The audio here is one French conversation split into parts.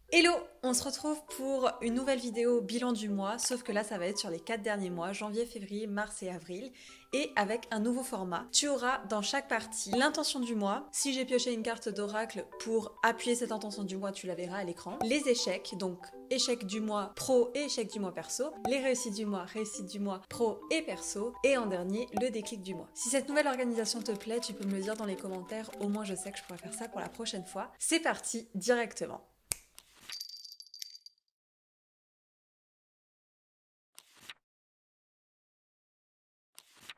Hello, on se retrouve pour une nouvelle vidéo bilan du mois, sauf que là ça va être sur les 4 derniers mois, janvier, février, mars et avril, et avec un nouveau format. Tu auras dans chaque partie l'intention du mois, si j'ai pioché une carte d'oracle pour appuyer cette intention du mois, tu la verras à l'écran, les échecs, donc échecs du mois pro et échecs du mois perso, les réussites du mois pro et perso, et en dernier, le déclic du mois. Si cette nouvelle organisation te plaît, tu peux me le dire dans les commentaires, au moins je sais que je pourrais faire ça pour la prochaine fois. C'est parti directement.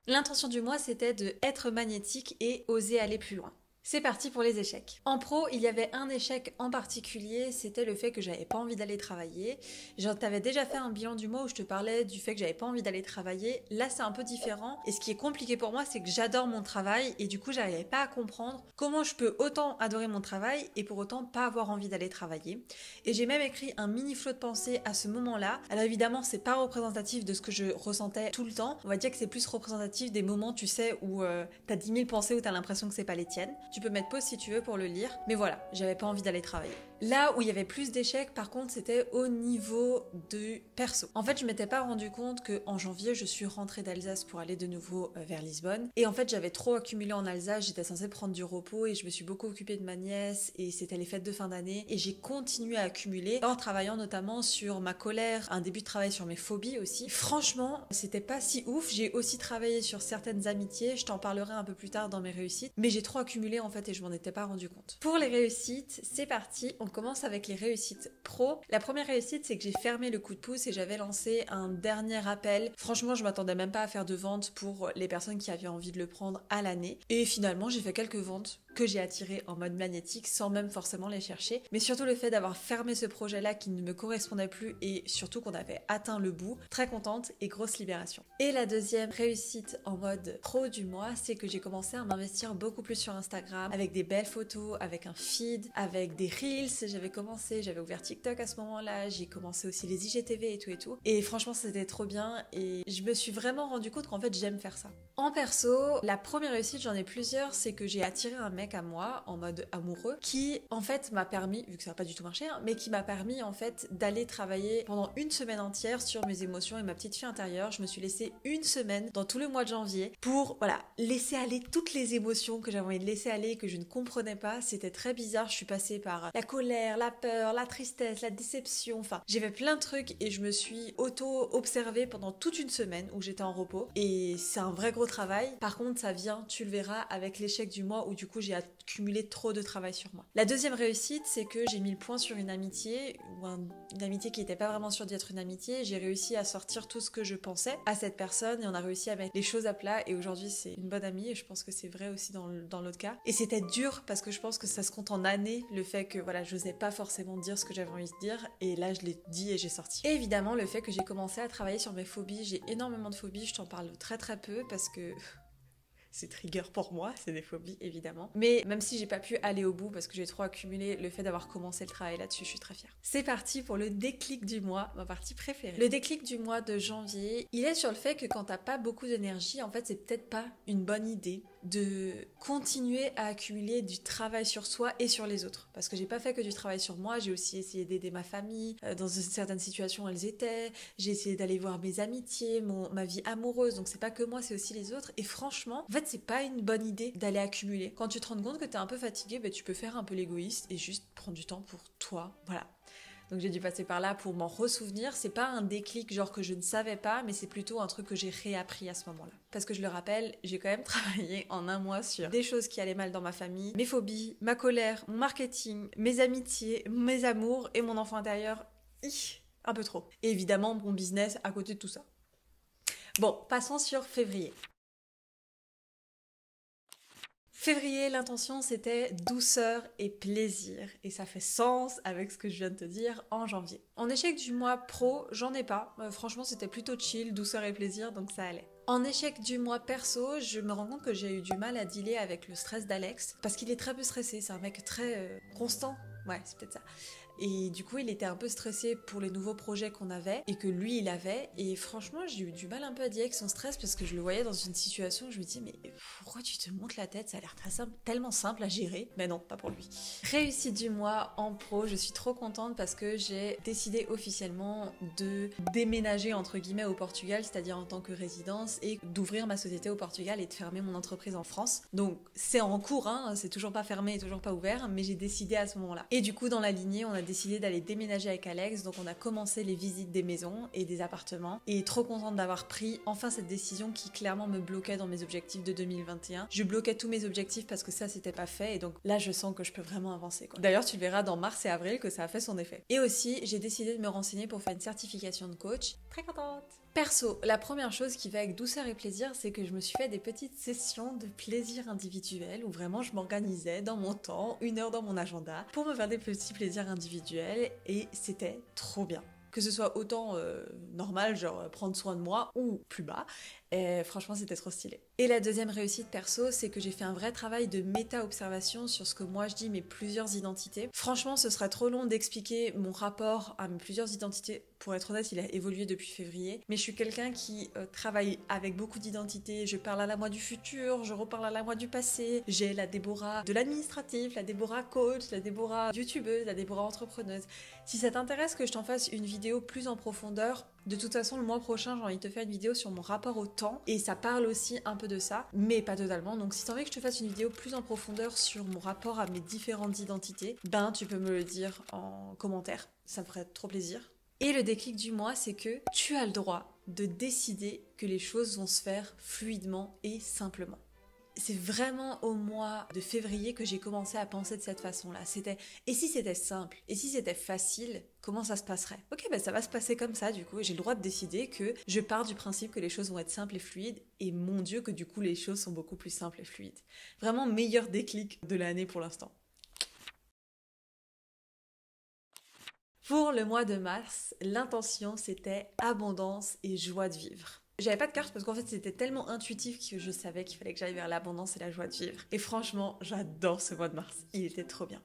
L'intention du mois, c'était de être magnétique et oser aller plus loin. C'est parti pour les échecs. En pro, il y avait un échec en particulier, c'était le fait que j'avais pas envie d'aller travailler. Je t'avais déjà fait un bilan du mois où je te parlais du fait que j'avais pas envie d'aller travailler. Là, c'est un peu différent. Et ce qui est compliqué pour moi, c'est que j'adore mon travail et du coup, j'arrivais pas à comprendre comment je peux autant adorer mon travail et pour autant pas avoir envie d'aller travailler. Et j'ai même écrit un mini flot de pensée à ce moment-là. Alors évidemment, c'est pas représentatif de ce que je ressentais tout le temps. On va dire que c'est plus représentatif des moments, tu sais, où t'as 10 000 pensées où t'as l'impression que c'est pas les tiennes. Tu peux mettre pause si tu veux pour le lire, mais voilà, j'avais pas envie d'aller travailler. Là où il y avait plus d'échecs, par contre, c'était au niveau du perso. En fait, je m'étais pas rendu compte qu'en janvier, je suis rentrée d'Alsace pour aller de nouveau vers Lisbonne. Et en fait, j'avais trop accumulé en Alsace, j'étais censée prendre du repos et je me suis beaucoup occupée de ma nièce et c'était les fêtes de fin d'année. Et j'ai continué à accumuler en travaillant notamment sur ma colère, un début de travail sur mes phobies aussi. Franchement, c'était pas si ouf. J'ai aussi travaillé sur certaines amitiés, je t'en parlerai un peu plus tard dans mes réussites. Mais j'ai trop accumulé en fait et je m'en étais pas rendu compte. Pour les réussites, c'est parti. On commence avec les réussites pro. La première réussite, c'est que j'ai fermé le coup de pouce et j'avais lancé un dernier appel. Franchement, je m'attendais même pas à faire de ventes pour les personnes qui avaient envie de le prendre à l'année. Et finalement, j'ai fait quelques ventes que j'ai attirées en mode magnétique sans même forcément les chercher. Mais surtout le fait d'avoir fermé ce projet-là qui ne me correspondait plus et surtout qu'on avait atteint le bout. Très contente et grosse libération. Et la deuxième réussite en mode pro du mois, c'est que j'ai commencé à m'investir beaucoup plus sur Instagram avec des belles photos, avec un feed, avec des reels. J'avais ouvert TikTok à ce moment-là, j'ai commencé aussi les IGTV et tout et tout. Et franchement, c'était trop bien et je me suis vraiment rendu compte qu'en fait, j'aime faire ça. En perso, la première réussite, j'en ai plusieurs, c'est que j'ai attiré un mec à moi en mode amoureux qui en fait m'a permis, vu que ça n'a pas du tout marché, hein, mais qui m'a permis en fait d'aller travailler pendant une semaine entière sur mes émotions et ma petite fille intérieure. Je me suis laissée une semaine dans tout le mois de janvier pour voilà laisser aller toutes les émotions que j'avais envie de laisser aller, que je ne comprenais pas. C'était très bizarre, je suis passée par la colère, la peur, la tristesse, la déception, enfin j'ai fait plein de trucs et je me suis auto-observée pendant toute une semaine où j'étais en repos et c'est un vrai gros travail. Par contre ça vient, tu le verras, avec l'échec du mois où du coup j'ai accumulé trop de travail sur moi. La deuxième réussite, c'est que j'ai mis le point sur une amitié ou une amitié qui n'était pas vraiment sûre d'être une amitié. J'ai réussi à sortir tout ce que je pensais à cette personne et on a réussi à mettre les choses à plat et aujourd'hui c'est une bonne amie et je pense que c'est vrai aussi dans l'autre cas. Et c'était dur parce que je pense que ça se compte en années, le fait que voilà, je n'osais pas forcément dire ce que j'avais envie de dire et là je l'ai dit et j'ai sorti. Et évidemment le fait que j'ai commencé à travailler sur mes phobies, j'ai énormément de phobies, je t'en parle très très peu parce que c'est trigger pour moi, c'est des phobies évidemment. Mais même si j'ai pas pu aller au bout parce que j'ai trop accumulé, le fait d'avoir commencé le travail là-dessus, je suis très fière. C'est parti pour le déclic du mois, ma partie préférée. Le déclic du mois de janvier, il est sur le fait que quand t'as pas beaucoup d'énergie, en fait c'est peut-être pas une bonne idée de continuer à accumuler du travail sur soi et sur les autres. Parce que j'ai pas fait que du travail sur moi, j'ai aussi essayé d'aider ma famille, dans certaines situations elles étaient, j'ai essayé d'aller voir mes amitiés, ma vie amoureuse, donc c'est pas que moi, c'est aussi les autres. Et franchement, en fait c'est pas une bonne idée d'aller accumuler. Quand tu te rends compte que t'es un peu fatigué, bah, tu peux faire un peu l'égoïste et juste prendre du temps pour toi, voilà. Donc j'ai dû passer par là pour m'en ressouvenir. C'est pas un déclic genre que je ne savais pas, mais c'est plutôt un truc que j'ai réappris à ce moment-là. Parce que je le rappelle, j'ai quand même travaillé en un mois sur des choses qui allaient mal dans ma famille, mes phobies, ma colère, mon marketing, mes amitiés, mes amours et mon enfant intérieur. Un peu trop. Et évidemment mon business à côté de tout ça. Bon, passons sur février. Février, l'intention c'était douceur et plaisir et ça fait sens avec ce que je viens de te dire en janvier. En échec du mois pro, j'en ai pas. Franchement, c'était plutôt chill, douceur et plaisir, donc ça allait. En échec du mois perso, je me rends compte que j'ai eu du mal à dealer avec le stress d'Alex parce qu'il est très peu stressé, c'est un mec très constant. Ouais, c'est peut-être ça. Et du coup, il était un peu stressé pour les nouveaux projets qu'on avait et que lui, il avait. Et franchement, j'ai eu du mal un peu à dire avec son stress parce que je le voyais dans une situation où je me disais, mais pourquoi tu te montes la tête? Ça a l'air très simple, tellement simple à gérer. Mais non, pas pour lui. Réussite du mois en pro, je suis trop contente parce que j'ai décidé officiellement de déménager entre guillemets au Portugal, c'est-à-dire en tant que résidence, et d'ouvrir ma société au Portugal et de fermer mon entreprise en France. Donc c'est en cours, hein, c'est toujours pas fermé et toujours pas ouvert, mais j'ai décidé à ce moment-là. Et du coup, dans la lignée, on a décidé d'aller déménager avec Alex, donc on a commencé les visites des maisons et des appartements, et trop contente d'avoir pris enfin cette décision qui clairement me bloquait dans mes objectifs de 2021. Je bloquais tous mes objectifs parce que ça c'était pas fait, et donc là je sens que je peux vraiment avancer, quoi. D'ailleurs, tu le verras dans mars et avril que ça a fait son effet. Et aussi, j'ai décidé de me renseigner pour faire une certification de coach. Très contente. Perso, la première chose qui va avec douceur et plaisir, c'est que je me suis fait des petites sessions de plaisir individuel où vraiment je m'organisais dans mon temps, 1 heure dans mon agenda, pour me faire des petits plaisirs individuels, et c'était trop bien. Que ce soit autant normal, genre prendre soin de moi, ou plus bas. Et franchement, c'était trop stylé. Et la deuxième réussite perso, c'est que j'ai fait un vrai travail de méta-observation sur ce que moi je dis, mes plusieurs identités. Franchement, ce serait trop long d'expliquer mon rapport à mes plusieurs identités. Pour être honnête, il a évolué depuis février. Mais je suis quelqu'un qui travaille avec beaucoup d'identités. Je parle à la moi du futur, je reparle à la moi du passé. J'ai la Déborah de l'administratif, la Déborah coach, la Déborah youtubeuse, la Déborah entrepreneuse. Si ça t'intéresse que je t'en fasse une vidéo plus en profondeur, de toute façon, le mois prochain, j'ai envie de te faire une vidéo sur mon rapport au temps, et ça parle aussi un peu de ça, mais pas totalement. Donc si t'as envie que je te fasse une vidéo plus en profondeur sur mon rapport à mes différentes identités, ben tu peux me le dire en commentaire, ça me ferait trop plaisir. Et le déclic du mois, c'est que tu as le droit de décider que les choses vont se faire fluidement et simplement. C'est vraiment au mois de février que j'ai commencé à penser de cette façon-là. Et si c'était simple? Et si c'était facile? Comment ça se passerait? Ok, ben ça va se passer comme ça, du coup. J'ai le droit de décider que je pars du principe que les choses vont être simples et fluides. Et mon Dieu, que du coup, les choses sont beaucoup plus simples et fluides. Vraiment meilleur déclic de l'année pour l'instant. Pour le mois de mars, l'intention, c'était abondance et joie de vivre. J'avais pas de carte parce qu'en fait c'était tellement intuitif que je savais qu'il fallait que j'aille vers l'abondance et la joie de vivre. Et franchement, j'adore ce mois de mars. Il était trop bien.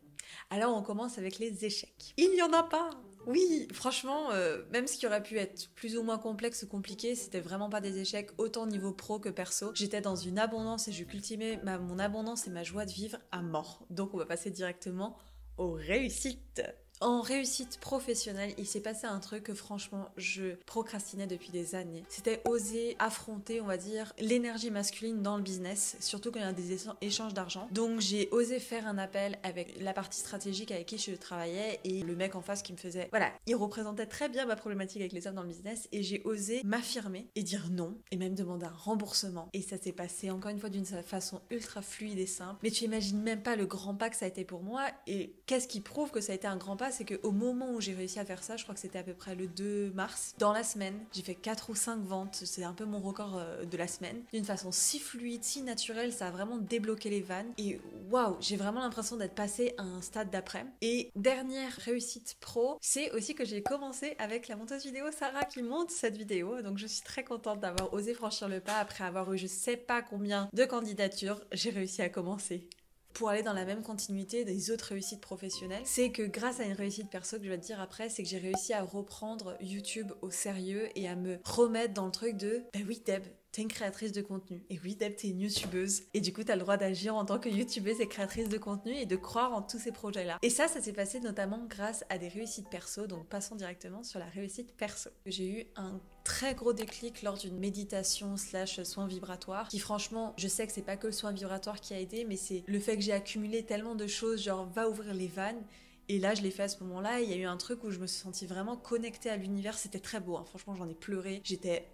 Alors on commence avec les échecs. Il n'y en a pas! Oui, franchement, même ce qui aurait pu être plus ou moins complexe ou compliqué, c'était vraiment pas des échecs, autant niveau pro que perso. J'étais dans une abondance et je cultivais mon abondance et ma joie de vivre à mort. Donc on va passer directement aux réussites. En réussite professionnelle, il s'est passé un truc que franchement, je procrastinais depuis des années. C'était oser affronter, on va dire, l'énergie masculine dans le business, surtout quand il y a des échanges d'argent. Donc j'ai osé faire un appel avec la partie stratégique avec qui je travaillais et le mec en face qui me faisait... Voilà, il représentait très bien ma problématique avec les hommes dans le business et j'ai osé m'affirmer et dire non et même demander un remboursement. Et ça s'est passé encore une fois d'une façon ultra fluide et simple. Mais tu imagines même pas le grand pas que ça a été pour moi. Et qu'est-ce qui prouve que ça a été un grand pas? C'est qu'au moment où j'ai réussi à faire ça, je crois que c'était à peu près le 2 mars, dans la semaine, j'ai fait 4 ou 5 ventes, c'est un peu mon record de la semaine, d'une façon si fluide, si naturelle, ça a vraiment débloqué les vannes, et waouh, j'ai vraiment l'impression d'être passée à un stade d'après. Et dernière réussite pro, c'est aussi que j'ai commencé avec la monteuse vidéo Sarah qui monte cette vidéo, donc je suis très contente d'avoir osé franchir le pas après avoir eu je sais pas combien de candidatures, j'ai réussi à commencer. Pour aller dans la même continuité des autres réussites professionnelles, c'est que grâce à une réussite perso que je vais te dire après, c'est que j'ai réussi à reprendre YouTube au sérieux et à me remettre dans le truc de bah oui Deb, t'es une créatrice de contenu. Et oui Deb, t'es une youtubeuse. Et du coup, t'as le droit d'agir en tant que youtubeuse et créatrice de contenu et de croire en tous ces projets-là. Et ça s'est passé notamment grâce à des réussites perso, donc passons directement sur la réussite perso. J'ai eu un très gros déclic lors d'une méditation / soin vibratoire qui franchement, je sais que c'est pas que le soin vibratoire qui a aidé, mais c'est le fait que j'ai accumulé tellement de choses, genre va ouvrir les vannes. Et là, je l'ai fait à ce moment-là, et il y a eu un truc où je me suis sentie vraiment connectée à l'univers, c'était très beau, hein. Franchement, j'en ai pleuré, j'étais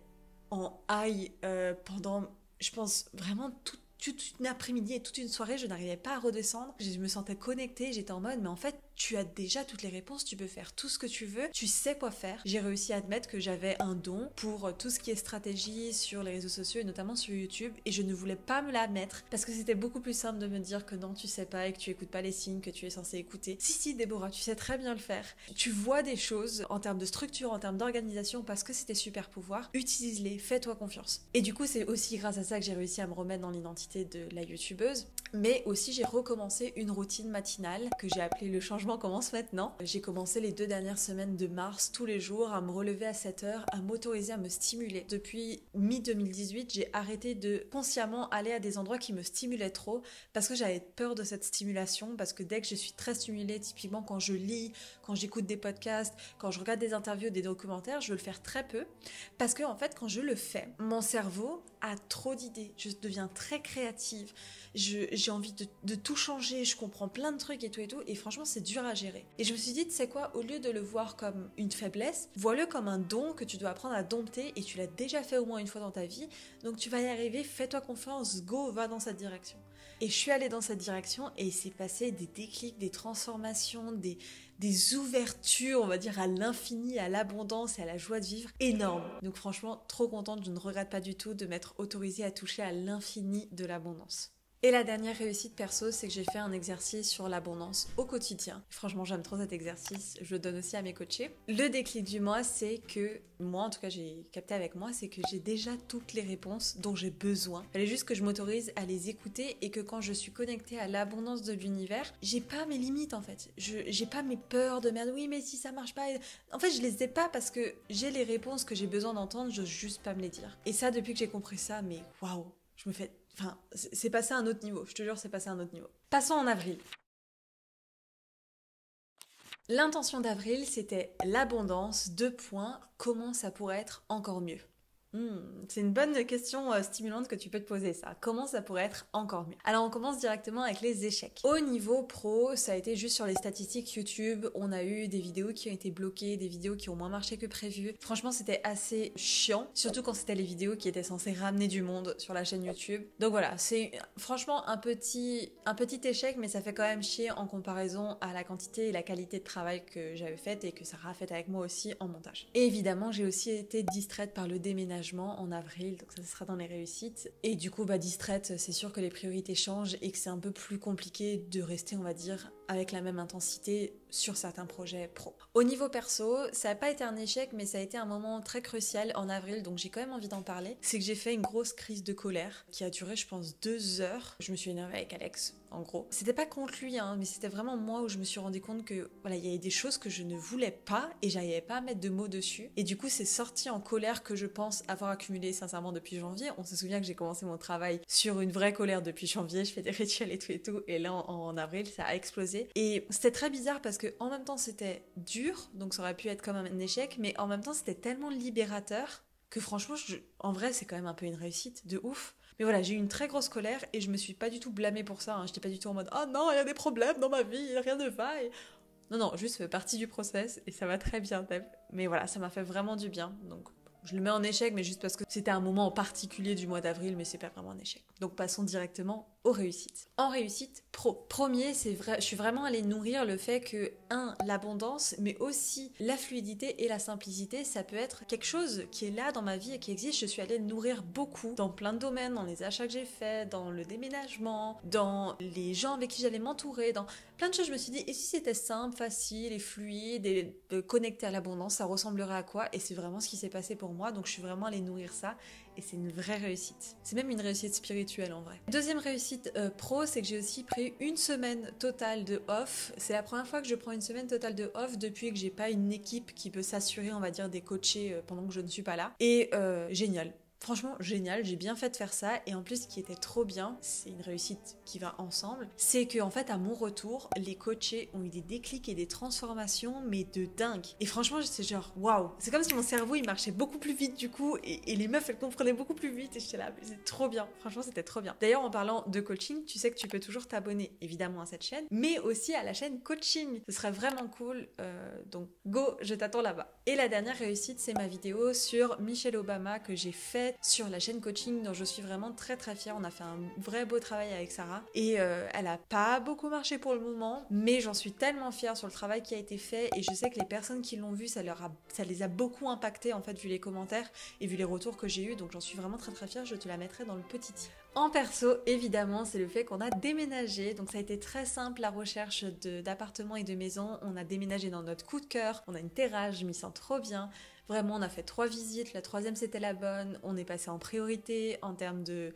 en high pendant, je pense, vraiment toute une après-midi et toute une soirée, je n'arrivais pas à redescendre, je me sentais connectée, j'étais en mode, mais en fait, tu as déjà toutes les réponses, tu peux faire tout ce que tu veux, tu sais quoi faire. J'ai réussi à admettre que j'avais un don pour tout ce qui est stratégie sur les réseaux sociaux et notamment sur YouTube, et je ne voulais pas me l'admettre parce que c'était beaucoup plus simple de me dire que non, tu sais pas et que tu écoutes pas les signes que tu es censé écouter. Si, Déborah, tu sais très bien le faire. Tu vois des choses en termes de structure, en termes d'organisation, parce que c'est tes super pouvoirs, utilise-les, fais-toi confiance. Et du coup, c'est aussi grâce à ça que j'ai réussi à me remettre dans l'identité de la youtubeuse, mais aussi j'ai recommencé une routine matinale que j'ai appelée le changement changement commence maintenant. J'ai commencé les 2 dernières semaines de mars tous les jours à me relever à 7h, à m'autoriser à me stimuler. Depuis mi-2018, j'ai arrêté de consciemment aller à des endroits qui me stimulaient trop parce que j'avais peur de cette stimulation, parce que dès que je suis très stimulée, typiquement quand je lis, quand j'écoute des podcasts, quand je regarde des interviews, des documentaires, je veux le faire très peu parce que en fait quand je le fais, mon cerveau a trop d'idées, je deviens très créative, j'ai envie de tout changer, je comprends plein de trucs et tout et franchement c'est dur à gérer. Et je me suis dit, tu sais quoi, au lieu de le voir comme une faiblesse, vois-le comme un don que tu dois apprendre à dompter et tu l'as déjà fait au moins une fois dans ta vie, donc tu vas y arriver, fais-toi confiance, go, va dans cette direction. Et je suis allée dans cette direction et il s'est passé des déclics, des transformations, des ouvertures, on va dire, à l'infini, à l'abondance et à la joie de vivre énormes. Donc franchement, trop contente, je ne regrette pas du tout de m'être autorisée à toucher à l'infini de l'abondance. Et la dernière réussite perso, c'est que j'ai fait un exercice sur l'abondance au quotidien. Franchement, j'aime trop cet exercice, je le donne aussi à mes coachés. Le déclic du mois, c'est que, moi en tout cas j'ai capté avec moi, c'est que j'ai déjà toutes les réponses dont j'ai besoin. Il fallait juste que je m'autorise à les écouter et que quand je suis connectée à l'abondance de l'univers, j'ai pas mes limites en fait. J'ai pas mes peurs de merde, oui mais si ça marche pas... En fait, je les ai pas parce que j'ai les réponses que j'ai besoin d'entendre, j'ose juste pas me les dire. Et ça, depuis que j'ai compris ça, mais waouh, je me fais... Enfin, c'est passé à un autre niveau, je te jure, c'est passé à un autre niveau. Passons en avril. L'intention d'avril, c'était l'abondance, 2 points, comment ça pourrait être encore mieux. C'est une bonne question stimulante que tu peux te poser ça. Comment ça pourrait être encore mieux? Alors on commence directement avec les échecs. Au niveau pro, ça a été juste sur les statistiques YouTube. On a eu des vidéos qui ont été bloquées, des vidéos qui ont moins marché que prévu. Franchement, c'était assez chiant, surtout quand c'était les vidéos qui étaient censées ramener du monde sur la chaîne YouTube. Donc voilà, c'est franchement un petit échec, mais ça fait quand même chier en comparaison à la quantité et la qualité de travail que j'avais faite et que Sarah a fait avec moi aussi en montage. Et évidemment, j'ai aussi été distraite par le déménagement en avril, donc ça sera dans les réussites. Et du coup, distraite, c'est sûr que les priorités changent et que c'est un peu plus compliqué de rester, on va dire, avec la même intensité sur certains projets pro. Au niveau perso, ça n'a pas été un échec, mais ça a été un moment très crucial en avril, donc j'ai quand même envie d'en parler. C'est que j'ai fait une grosse crise de colère qui a duré, je pense, 2 heures. Je me suis énervée avec Alex, en gros. C'était pas contre lui, mais c'était vraiment moi où je me suis rendu compte que voilà, il y avait des choses que je ne voulais pas et j'arrivais pas à mettre de mots dessus. Et du coup, c'est sorti en colère que je pense avoir accumulé sincèrement depuis janvier. On se souvient que j'ai commencé mon travail sur une vraie colère depuis janvier. Je fais des rituels et tout. Et là, en avril, ça a explosé. Et c'était très bizarre parce que en même temps, c'était dur, donc ça aurait pu être comme un échec, mais en même temps, c'était tellement libérateur que franchement, en vrai, c'est quand même un peu une réussite de ouf. Mais voilà, j'ai eu une très grosse colère et je me suis pas du tout blâmée pour ça. J'étais pas du tout en mode « Oh non, il y a des problèmes dans ma vie, rien ne va. » Non, juste fait partie du process et ça va très bien, Deb. Mais voilà, ça m'a fait vraiment du bien. Donc je le mets en échec, mais juste parce que c'était un moment en particulier du mois d'avril, mais c'est pas vraiment un échec. Donc passons directement aux réussites. En réussite pro. Premier, c'est vrai, je suis vraiment allée nourrir le fait que, l'abondance, mais aussi la fluidité et la simplicité, ça peut être quelque chose qui est là dans ma vie et qui existe. Je suis allée nourrir beaucoup dans plein de domaines, dans les achats que j'ai faits, dans le déménagement, dans les gens avec qui j'allais m'entourer, dans plein de choses. Je me suis dit, et si c'était simple, facile et fluide et connecté à l'abondance, ça ressemblerait à quoi? Et c'est vraiment ce qui s'est passé pour moi, donc je suis vraiment allée nourrir ça. Et c'est une vraie réussite. C'est même une réussite spirituelle en vrai. Deuxième réussite pro, c'est que j'ai aussi pris une semaine totale de off. C'est la première fois que je prends une semaine totale de off depuis que j'ai pas une équipe qui peut s'assurer, on va dire, des coachés pendant que je ne suis pas là. Et génial. Franchement, génial, j'ai bien fait de faire ça. Et en plus, ce qui était trop bien, c'est une réussite qui va ensemble, c'est que en fait, à mon retour, les coachés ont eu des déclics et des transformations, mais de dingue. Et franchement, c'est genre, waouh. C'est comme si mon cerveau, il marchait beaucoup plus vite du coup, et les meufs, elles comprenaient beaucoup plus vite. Et j'étais là, mais c'est trop bien. Franchement, c'était trop bien. D'ailleurs, en parlant de coaching, tu sais que tu peux toujours t'abonner, évidemment, à cette chaîne, mais aussi à la chaîne coaching. Ce serait vraiment cool. Donc, go, je t'attends là-bas. Et la dernière réussite, c'est ma vidéo sur Michelle Obama que j'ai faite sur la chaîne coaching dont je suis vraiment très très fière. On a fait un vrai beau travail avec Sarah et elle a pas beaucoup marché pour le moment, mais j'en suis tellement fière sur le travail qui a été fait et je sais que les personnes qui l'ont vu, ça les a beaucoup impacté en fait vu les commentaires et vu les retours que j'ai eu, donc j'en suis vraiment très très fière. Je te la mettrai dans le petit i. En perso, évidemment, c'est le fait qu'on a déménagé. Donc ça a été très simple, la recherche d'appartements et de maisons. On a déménagé dans notre coup de cœur. On a une terrasse, je m'y sens trop bien. Vraiment, on a fait 3 visites. La 3e, c'était la bonne. On est passé en priorité en termes de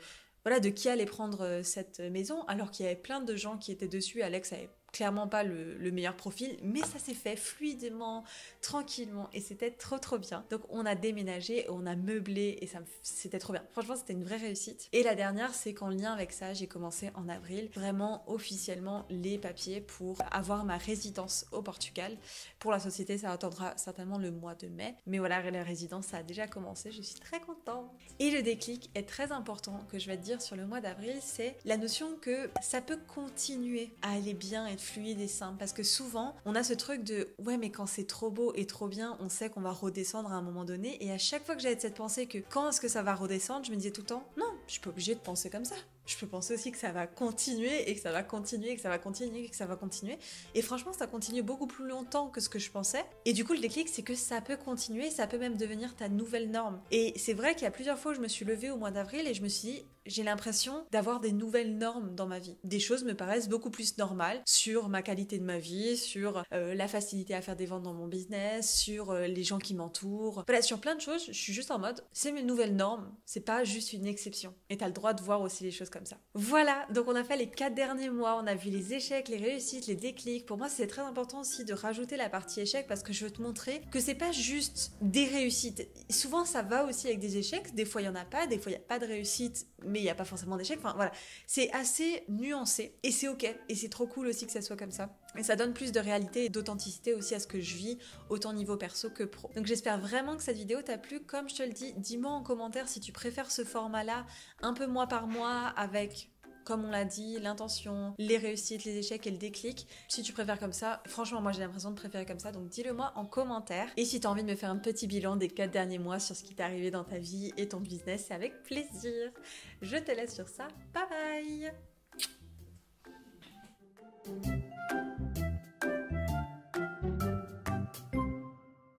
qui allait prendre cette maison, alors qu'il y avait plein de gens qui étaient dessus. Alex avait clairement pas le meilleur profil, mais ça s'est fait fluidement, tranquillement, et c'était trop bien. Donc on a déménagé, on a meublé, et c'était trop bien. Franchement, c'était une vraie réussite. Et la dernière, c'est qu'en lien avec ça, j'ai commencé en avril, vraiment officiellement les papiers pour avoir ma résidence au Portugal. Pour la société, ça attendra certainement le mois de mai, mais voilà, la résidence, ça a déjà commencé, je suis très contente. Et le déclic est très important que je vais te dire sur le mois d'avril, c'est la notion que ça peut continuer à aller bien, être fluide et simple, parce que souvent, on a ce truc de « ouais, mais quand c'est trop beau et trop bien, on sait qu'on va redescendre à un moment donné », et à chaque fois que j'avais cette pensée que quand est-ce que ça va redescendre, je me disais tout le temps « non, je suis pas obligée de penser comme ça ». Je peux penser aussi que ça va continuer et que ça va continuer et que ça va continuer et que ça va continuer. Et franchement, ça continue beaucoup plus longtemps que ce que je pensais. Et du coup, le déclic, c'est que ça peut continuer, ça peut même devenir ta nouvelle norme. Et c'est vrai qu'il y a plusieurs fois où je me suis levée au mois d'avril et je me suis dit, j'ai l'impression d'avoir des nouvelles normes dans ma vie. Des choses me paraissent beaucoup plus normales sur ma qualité de ma vie, sur la facilité à faire des ventes dans mon business, sur les gens qui m'entourent. Voilà, sur plein de choses, je suis juste en mode, c'est mes nouvelles normes, c'est pas juste une exception. Et t'as le droit de voir aussi les choses comme ça. Voilà, donc on a fait les 4 derniers mois, on a vu les échecs, les réussites, les déclics. Pour moi, c'est très important aussi de rajouter la partie échec parce que je veux te montrer que c'est pas juste des réussites. Souvent, ça va aussi avec des échecs. Des fois, il y en a pas, des fois, il y a pas de réussite, mais il n'y a pas forcément d'échec. Enfin, voilà. C'est assez nuancé et c'est ok. Et c'est trop cool aussi que ça soit comme ça. Et ça donne plus de réalité et d'authenticité aussi à ce que je vis, autant niveau perso que pro. Donc j'espère vraiment que cette vidéo t'a plu. Comme je te le dis, dis-moi en commentaire si tu préfères ce format-là, un peu mois par mois, avec, comme on l'a dit, l'intention, les réussites, les échecs et le déclic. Si tu préfères comme ça, franchement, moi j'ai l'impression de préférer comme ça, donc dis-le moi en commentaire. Et si tu as envie de me faire un petit bilan des 4 derniers mois sur ce qui t'est arrivé dans ta vie et ton business, c'est avec plaisir. Je te laisse sur ça. Bye bye!